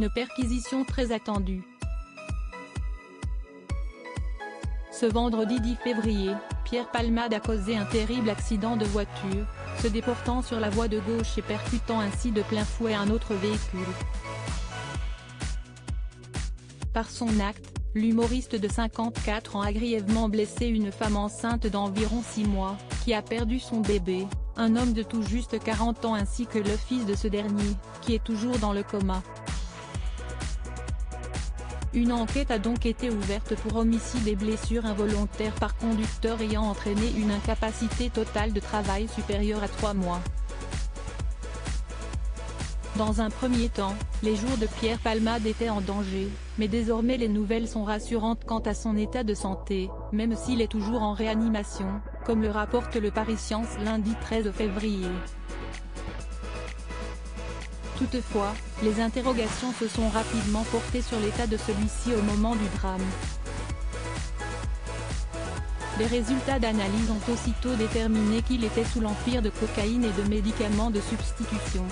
une perquisition très attendue. Ce vendredi 10 février, Pierre Palmade a causé un terrible accident de voiture, se déportant sur la voie de gauche et percutant ainsi de plein fouet un autre véhicule. Par son acte, l'humoriste de 54 ans a grièvement blessé une femme enceinte d'environ 6 mois, qui a perdu son bébé, un homme de tout juste 40 ans ainsi que le fils de ce dernier, qui est toujours dans le coma. Une enquête a donc été ouverte pour homicide et blessures involontaires par conducteur ayant entraîné une incapacité totale de travail supérieure à 3 mois. Dans un premier temps, les jours de Pierre Palmade étaient en danger, mais désormais les nouvelles sont rassurantes quant à son état de santé, même s'il est toujours en réanimation, comme le rapporte le Paris Science lundi 13 février. Toutefois, les interrogations se sont rapidement portées sur l'état de celui-ci au moment du drame. Les résultats d'analyse ont aussitôt déterminé qu'il était sous l'empire de cocaïne et de médicaments de substitution.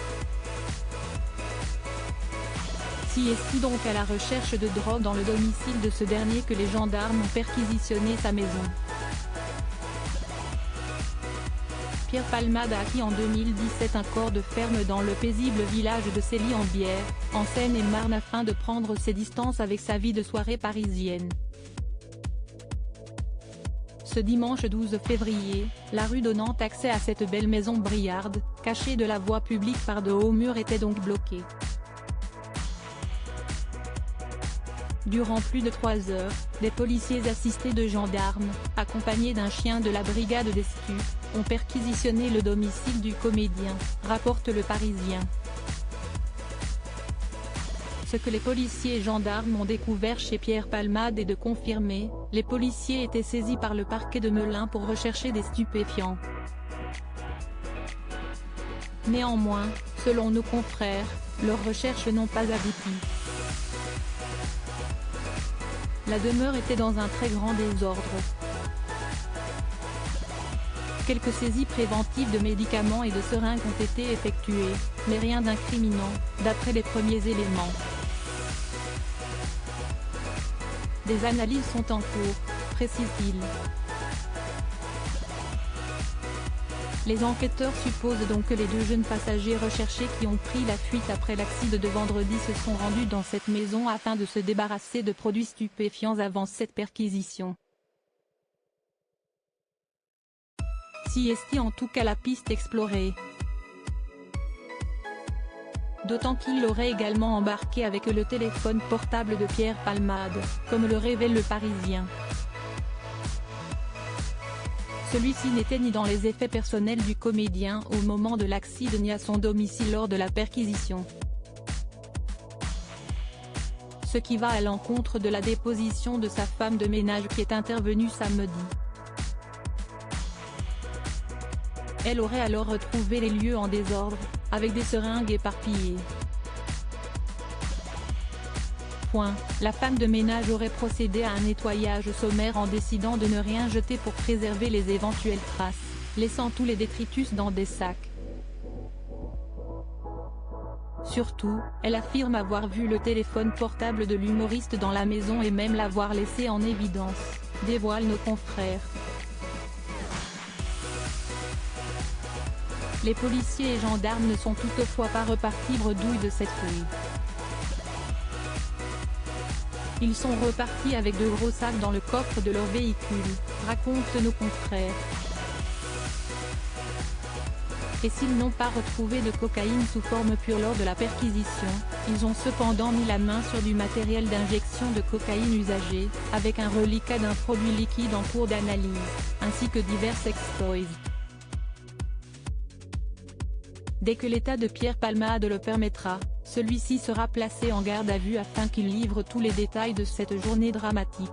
Si est-il donc à la recherche de drogue dans le domicile de ce dernier que les gendarmes ont perquisitionné sa maison. Pierre Palmade a acquis en 2017 un corps de ferme dans le paisible village de Célie-en-Bière, en Seine-et-Marne afin de prendre ses distances avec sa vie de soirée parisienne. Ce dimanche 12 février, la rue donnant accès à cette belle maison briarde, cachée de la voie publique par de hauts murs était donc bloquée. Durant plus de 3 heures, des policiers assistés de gendarmes, accompagnés d'un chien de la brigade des stupes, ont perquisitionné le domicile du comédien, rapporte Le Parisien. Ce que les policiers et gendarmes ont découvert chez Pierre Palmade est de confirmer, les policiers étaient saisis par le parquet de Melun pour rechercher des stupéfiants. Néanmoins, selon nos confrères, leurs recherches n'ont pas abouti. La demeure était dans un très grand désordre. Quelques saisies préventives de médicaments et de seringues ont été effectuées, mais rien d'incriminant, d'après les premiers éléments. Des analyses sont en cours, précise-t-il. Les enquêteurs supposent donc que les 2 jeunes passagers recherchés qui ont pris la fuite après l'accident de vendredi se sont rendus dans cette maison afin de se débarrasser de produits stupéfiants avant cette perquisition. Si est en tout cas la piste explorée. D'autant qu'il l'aurait également embarqué avec le téléphone portable de Pierre Palmade, comme le révèle Le Parisien. Celui-ci n'était ni dans les effets personnels du comédien au moment de l'accident ni à son domicile lors de la perquisition. Ce qui va à l'encontre de la déposition de sa femme de ménage qui est intervenue samedi. Elle aurait alors retrouvé les lieux en désordre, avec des seringues éparpillées. La femme de ménage aurait procédé à un nettoyage sommaire en décidant de ne rien jeter pour préserver les éventuelles traces, laissant tous les détritus dans des sacs. Surtout, elle affirme avoir vu le téléphone portable de l'humoriste dans la maison et même l'avoir laissé en évidence, dévoilent nos confrères. Les policiers et gendarmes ne sont toutefois pas repartis bredouilles de cette fouille. Ils sont repartis avec de gros sacs dans le coffre de leur véhicule, racontent nos confrères. Et s'ils n'ont pas retrouvé de cocaïne sous forme pure lors de la perquisition, ils ont cependant mis la main sur du matériel d'injection de cocaïne usagé, avec un reliquat d'un produit liquide en cours d'analyse, ainsi que divers sex-toys. Dès que l'état de Pierre Palmade le permettra, celui-ci sera placé en garde à vue afin qu'il livre tous les détails de cette journée dramatique.